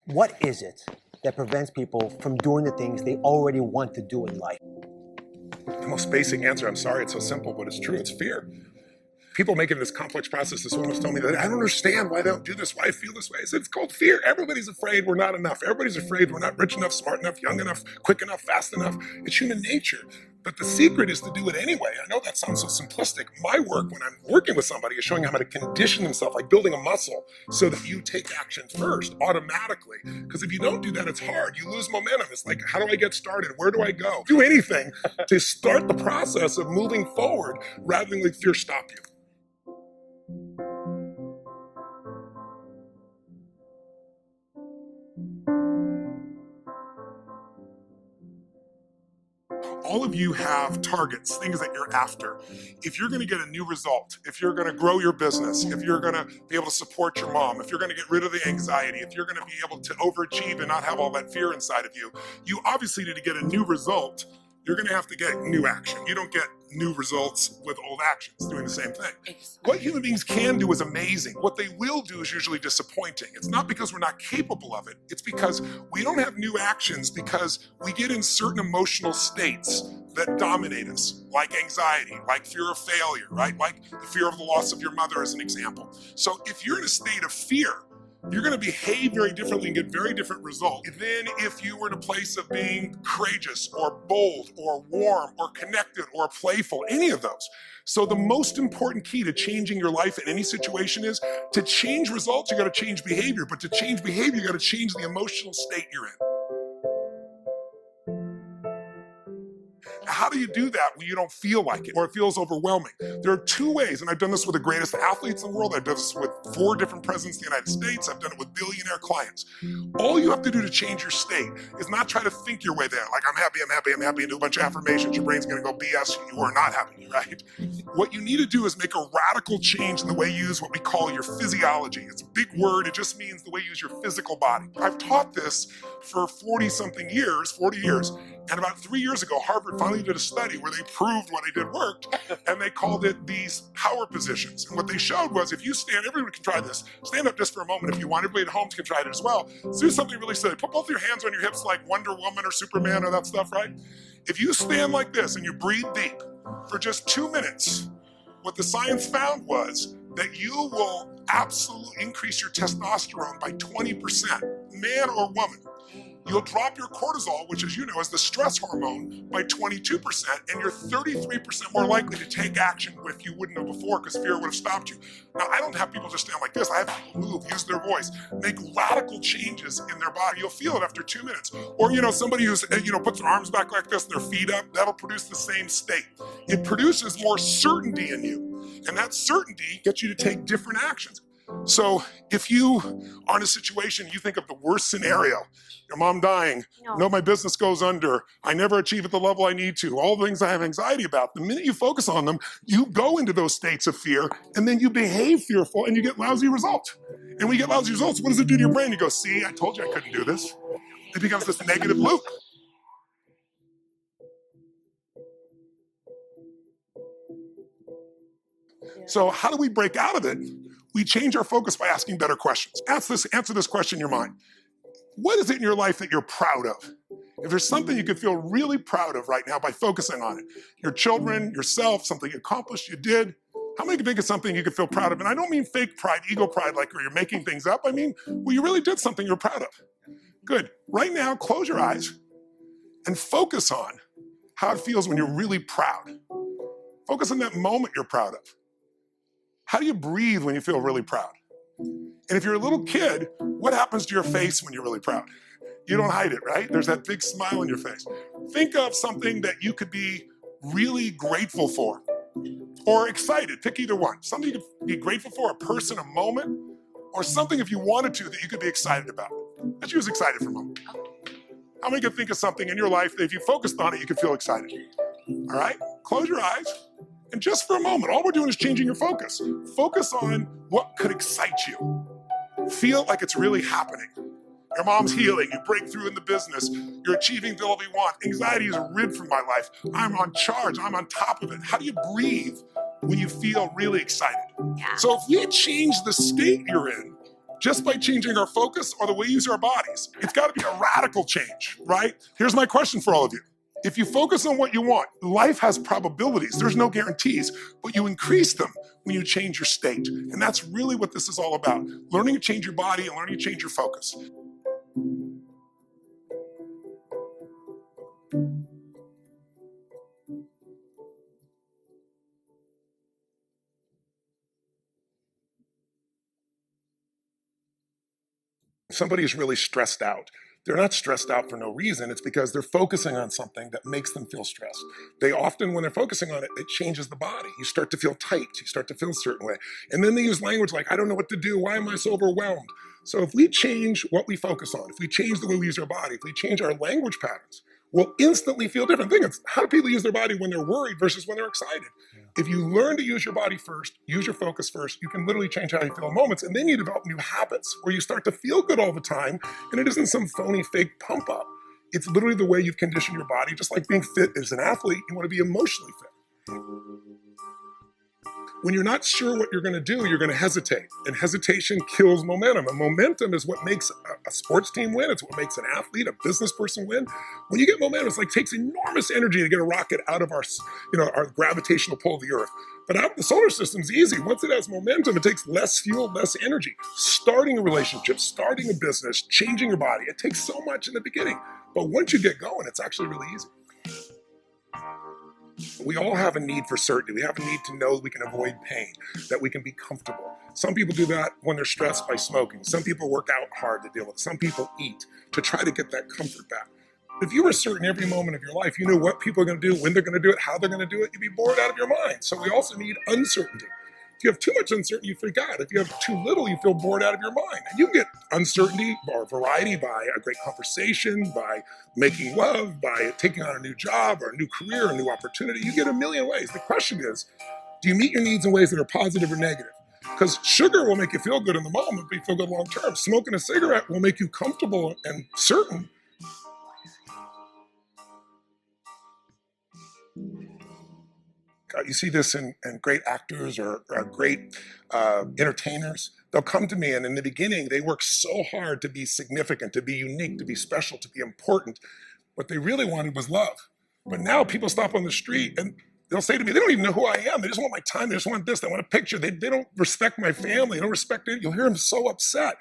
What is it that prevents people from doing the things they already want to do in life? The most basic answer, I'm sorry it's so simple, but it's true, it's fear. People make it this complex process. This woman was telling me that I don't understand why they don't do this, why I feel this way. I said, it's called fear. Everybody's afraid we're not enough. Everybody's afraid we're not rich enough, smart enough, young enough, quick enough, fast enough. It's human nature. But the secret is to do it anyway. I know that sounds so simplistic. My work when I'm working with somebody is showing them how to condition themselves, like building a muscle, so that you take action first automatically. Because if you don't do that, it's hard. You lose momentum. It's like, how do I get started? Where do I go? Do anything to start the process of moving forward rather than let fear stop you. All of you have targets, things that you're after. If you're going to get a new result, if you're going to grow your business, if you're going to be able to support your mom, if you're going to get rid of the anxiety, if you're going to be able to overachieve and not have all that fear inside of you, you obviously need to get a new result. You're going to have to get new action. You don't get new results with old actions doing the same thing. What human beings can do is amazing. What they will do is usually disappointing. It's not because we're not capable of it. It's because we don't have new actions because we get in certain emotional states that dominate us, like anxiety, like fear of failure, right? Like the fear of the loss of your mother as an example. So if you're in a state of fear, you're going to behave very differently and get very different results than if you were in a place of being courageous or bold or warm or connected or playful, any of those. So the most important key to changing your life in any situation is to change results, you got to change behavior. But to change behavior, you got to change the emotional state you're in. How do you do that when you don't feel like it or it feels overwhelming? There are two ways, and I've done this with the greatest athletes in the world. I've done this with 4 different presidents of the United States. I've done it with billionaire clients. All you have to do to change your state is not try to think your way there. Like, I'm happy, and do a bunch of affirmations. Your brain's going to go BS. You are not happy, right? What you need to do is make a radical change in the way you use what we call your physiology. It's a big word. It just means the way you use your physical body. I've taught this for 40 years. And about 3 years ago, Harvard finally did a study where they proved what I did worked, and they called it these power positions. And what they showed was if you stand, everyone can try this. Stand up just for a moment if you want. Everybody at home can try it as well. So do something really silly. Put both your hands on your hips like Wonder Woman or Superman or that stuff, right? If you stand like this and you breathe deep for just 2 minutes, what the science found was that you will absolutely increase your testosterone by 20%, man or woman. You'll drop your cortisol, which as you know is the stress hormone, by 22%, and you're 33% more likely to take action if you wouldn't have before because fear would have stopped you. Now, I don't have people just stand like this. I have people move, use their voice, make radical changes in their body. You'll feel it after 2 minutes. Or, somebody who's, puts their arms back like this and their feet up, that'll produce the same state. It produces more certainty in you, and that certainty gets you to take different actions. So if you are in a situation, you think of the worst scenario, your mom dying, no, my business goes under, I never achieve at the level I need to, all the things I have anxiety about, the minute you focus on them, you go into those states of fear, and then you behave fearful, and you get lousy results. And when you get lousy results, what does it do to your brain? You go, see, I told you I couldn't do this. It becomes this negative loop. So how do we break out of it? We change our focus by asking better questions. Answer this question in your mind. What is it in your life that you're proud of? If there's something you could feel really proud of right now by focusing on it, your children, yourself, something you accomplished, you did, how many can think of something you could feel proud of? And I don't mean fake pride, ego pride, like where you're making things up. I mean, well, you really did something you're proud of. Good. Right now, close your eyes and focus on how it feels when you're really proud. Focus on that moment you're proud of. How do you breathe when you feel really proud? And if you're a little kid, what happens to your face when you're really proud? You don't hide it, right? There's that big smile on your face. Think of something that you could be really grateful for or excited. Pick either one. Something you could be grateful for, a person, a moment, or something if you wanted to that you could be excited about. Let's use excited for a moment. How many can think of something in your life that if you focused on it, you could feel excited? All right, close your eyes. And just for a moment, all we're doing is changing your focus. Focus on what could excite you. Feel like it's really happening. Your mom's healing, you break through in the business, you're achieving the level you want. Anxiety is rid from my life. I'm on charge, I'm on top of it. How do you breathe when you feel really excited? Yeah. So if we change the state you're in, just by changing our focus or the way we use our bodies. It's got to be a radical change, right? Here's my question for all of you. If you focus on what you want, life has probabilities. There's no guarantees, but you increase them when you change your state. And that's really what this is all about. Learning to change your body and learning to change your focus. Somebody is really stressed out. They're not stressed out for no reason. It's because they're focusing on something that makes them feel stressed. They often, when they're focusing on it, it changes the body. You start to feel tight. You start to feel a certain way. And then they use language like, I don't know what to do. Why am I so overwhelmed? So if we change what we focus on, if we change the way we use our body, if we change our language patterns, we'll instantly feel different. Think of how do people use their body when they're worried versus when they're excited. Yeah. If you learn to use your body first, use your focus first, you can literally change how you feel in moments, and then you develop new habits where you start to feel good all the time, and it isn't some phony fake pump up. It's literally the way you've conditioned your body. Just like being fit as an athlete, you want to be emotionally fit. When you're not sure what you're going to do, you're going to hesitate. And hesitation kills momentum. And momentum is what makes a sports team win. It's what makes an athlete, a business person win. When you get momentum, it's like it takes enormous energy to get a rocket out of our gravitational pull of the Earth. But out the solar system's easy. Once it has momentum, it takes less fuel, less energy. Starting a relationship, starting a business, changing your body, it takes so much in the beginning. But once you get going, it's actually really easy. We all have a need for certainty. We have a need to know that we can avoid pain, that we can be comfortable. Some people do that when they're stressed by smoking. Some people work out hard to deal with it. Some people eat to try to get that comfort back. If you were certain every moment of your life, you knew what people are going to do, when they're going to do it, how they're going to do it, you'd be bored out of your mind. So we also need uncertainty. If you have too much uncertainty, you freak out. If you have too little, you feel bored out of your mind. And you can get uncertainty or variety by a great conversation, by making love, by taking on a new job or a new career, a new opportunity. You get a million ways. The question is, do you meet your needs in ways that are positive or negative? Because sugar will make you feel good in the moment, but you feel good long term. Smoking a cigarette will make you comfortable and certain. You see this in great actors or great entertainers. They'll come to me, and in the beginning, they work so hard to be significant, to be unique, to be special, to be important. What they really wanted was love. But now people stop on the street, and they'll say to me, they don't even know who I am. They just want my time. They just want this. They want a picture. They don't respect my family. They don't respect it. You'll hear them so upset.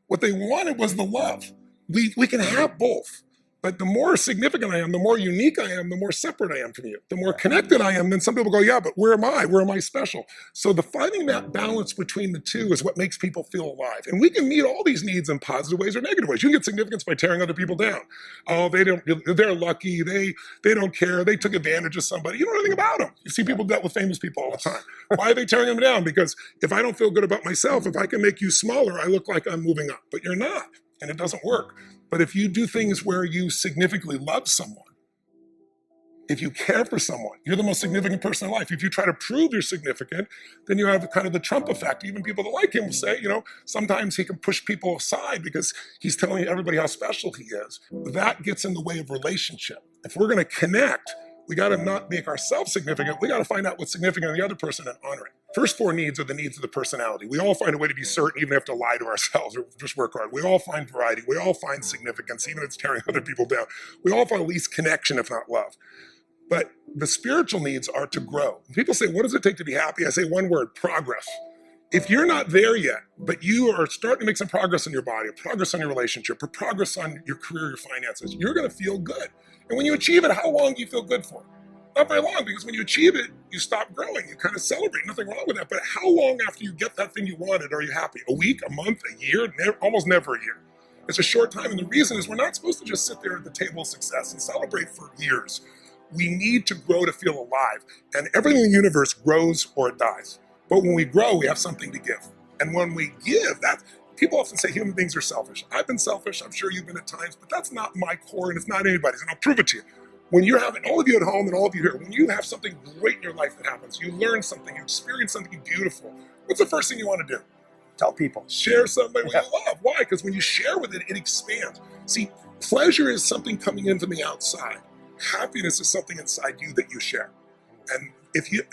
What they wanted was the love. We can have both. But the more significant I am, the more unique I am, the more separate I am from you. The more connected I am, then some people go, yeah, but where am I? Where am I special? So finding that balance between the two is what makes people feel alive. And we can meet all these needs in positive ways or negative ways. You can get significance by tearing other people down. Oh, they're lucky. They don't care. They took advantage of somebody. You don't know anything about them. You see people dealt with famous people all the time. Why are they tearing them down? Because if I don't feel good about myself, if I can make you smaller, I look like I'm moving up. But you're not. And it doesn't work. But if you do things where you significantly love someone, if you care for someone, you're the most significant person in life. If you try to prove you're significant, then you have kind of the Trump effect. Even people that like him will say, sometimes he can push people aside because he's telling everybody how special he is. That gets in the way of relationship. If we're going to connect, we got to not make ourselves significant. We got to find out what's significant in the other person and honor it. First four needs are the needs of the personality. We all find a way to be certain, even if we have to lie to ourselves or just work hard. We all find variety. We all find significance, even if it's tearing other people down. We all find at least connection, if not love. But the spiritual needs are to grow. People say, what does it take to be happy? I say one word, progress. If you're not there yet, but you are starting to make some progress in your body, or progress on your relationship, or progress on your career, your finances, you're going to feel good. And when you achieve it, how long do you feel good for? Not very long, because when you achieve it, you stop growing. You kind of celebrate. Nothing wrong with that. But how long after you get that thing you wanted are you happy? A week, a month, a year? Almost never a year. It's a short time. And the reason is we're not supposed to just sit there at the table of success and celebrate for years. We need to grow to feel alive. And everything in the universe grows or it dies. But when we grow, we have something to give. And when we give, people often say human beings are selfish. I've been selfish. I'm sure you've been at times. But that's not my core, and it's not anybody's. And I'll prove it to you. When you're having, all of you at home and all of you here, when you have something great in your life that happens, you learn something, you experience something beautiful, what's the first thing you want to do? Tell people. Share something you love. Why? Because when you share with it, it expands. See, pleasure is something coming in from the outside. Happiness is something inside you that you share. And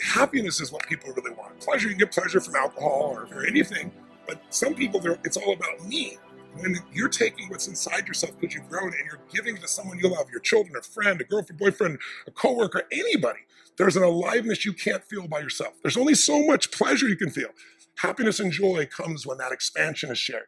happiness is what people really want. Pleasure, you can get pleasure from alcohol or anything, But some people, it's all about me. When you're taking what's inside yourself because you've grown and you're giving to someone you love, your children, a friend, a girlfriend, boyfriend, a coworker, anybody, there's an aliveness you can't feel by yourself. There's only so much pleasure you can feel. Happiness and joy comes when that expansion is shared.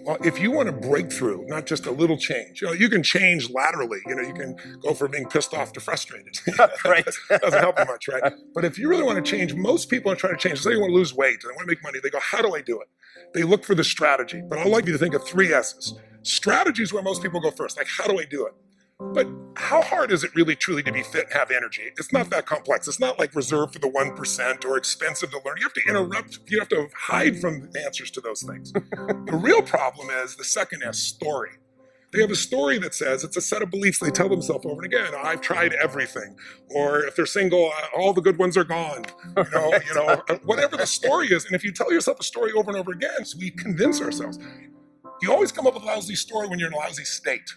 Well, if you want a breakthrough, not just a little change, you can change laterally. You can go from being pissed off to frustrated. Right. Doesn't help you much, right? But if you really want to change, most people are trying to change. Say you want to lose weight, they want to make money. They go, how do I do it? They look for the strategy. But I'd like you to think of 3 S's. Strategy is where most people go first. Like, how do I do it? But how hard is it really truly to be fit and have energy? It's not that complex. It's not like reserved for the 1% or expensive to learn. You have to interrupt. You have to hide from the answers to those things. The real problem is the second S, story. They have a story that says it's a set of beliefs they tell themselves over and again. I've tried everything. Or if they're single, all the good ones are gone. Whatever the story is. And if you tell yourself a story over and over again, so we convince ourselves. You always come up with a lousy story when you're in a lousy state.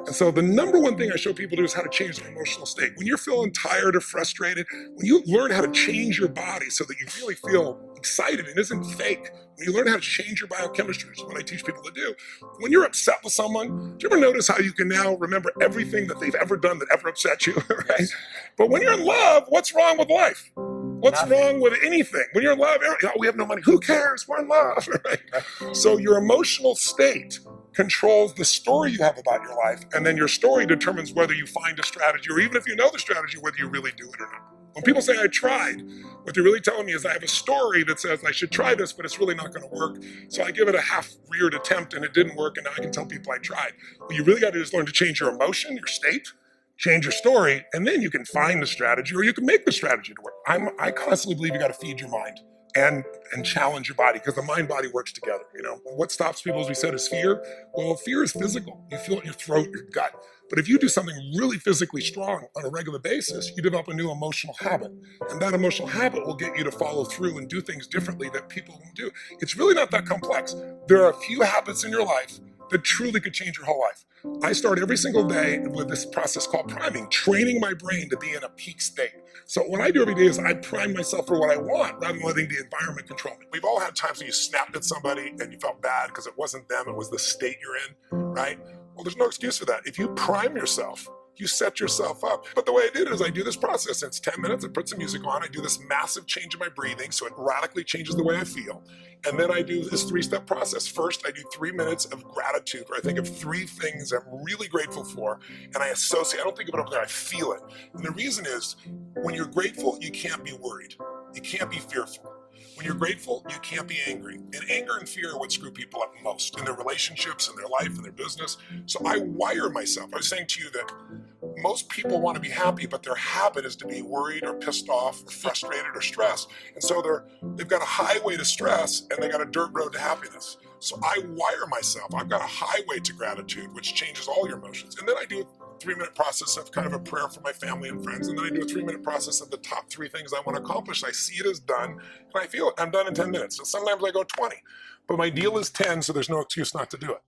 And so the number one thing I show people to do is how to change their emotional state. When you're feeling tired or frustrated, when you learn how to change your body so that you really feel excited and isn't fake, when you learn how to change your biochemistry, which is what I teach people to do, when you're upset with someone, do you ever notice how you can now remember everything that they've ever done that ever upset you, right? But when you're in love, what's wrong with life? What's wrong with anything? When you're in love, we have no money. Who cares? We're in love, right? So your emotional state controls the story you have about your life, and then your story determines whether you find a strategy, or even if you know the strategy, whether you really do it or not. When people say I tried, what they're really telling me is I have a story that says I should try this, but it's really not going to work. So I give it a half-reared attempt and it didn't work, and now I can tell people I tried. What you really got to do is learn to change your emotion, your state, change your story, and then you can find the strategy, or you can make the strategy to work. I constantly believe you got to feed your mind and challenge your body, because the mind-body works together. What stops people, as we said, is fear. Well, fear is physical. You feel it in your throat, your gut. But if you do something really physically strong on a regular basis, you develop a new emotional habit. And that emotional habit will get you to follow through and do things differently that people won't do. It's really not that complex. There are a few habits in your life that truly could change your whole life. I start every single day with this process called priming, training my brain to be in a peak state. So what I do every day is I prime myself for what I want rather than letting the environment control me. We've all had times when you snapped at somebody and you felt bad because it wasn't them, it was the state you're in, right? Well, there's no excuse for that. If you prime yourself, you set yourself up. But the way I did it is I do this process. It's 10 minutes. I put some music on. I do this massive change in my breathing, so it radically changes the way I feel. And then I do this 3-step process. First, I do 3 minutes of gratitude, where I think of 3 things I'm really grateful for, and I associate. I don't think of it over there. I feel it. And the reason is, when you're grateful, you can't be worried. You can't be fearful. When you're grateful, you can't be angry. And anger and fear are what screw people up most in their relationships, in their life, in their business. So I wire myself. I was saying to you that most people want to be happy, but their habit is to be worried or pissed off or frustrated or stressed. And so they've got a highway to stress and they got a dirt road to happiness. So I wire myself. I've got a highway to gratitude, which changes all your emotions. And then I do a 3-minute process of kind of a prayer for my family and friends. And then I do a 3-minute process of the top 3 things I want to accomplish. I see it as done, and I feel it. I'm done in 10 minutes. So sometimes I go 20. But my deal is 10, so there's no excuse not to do it.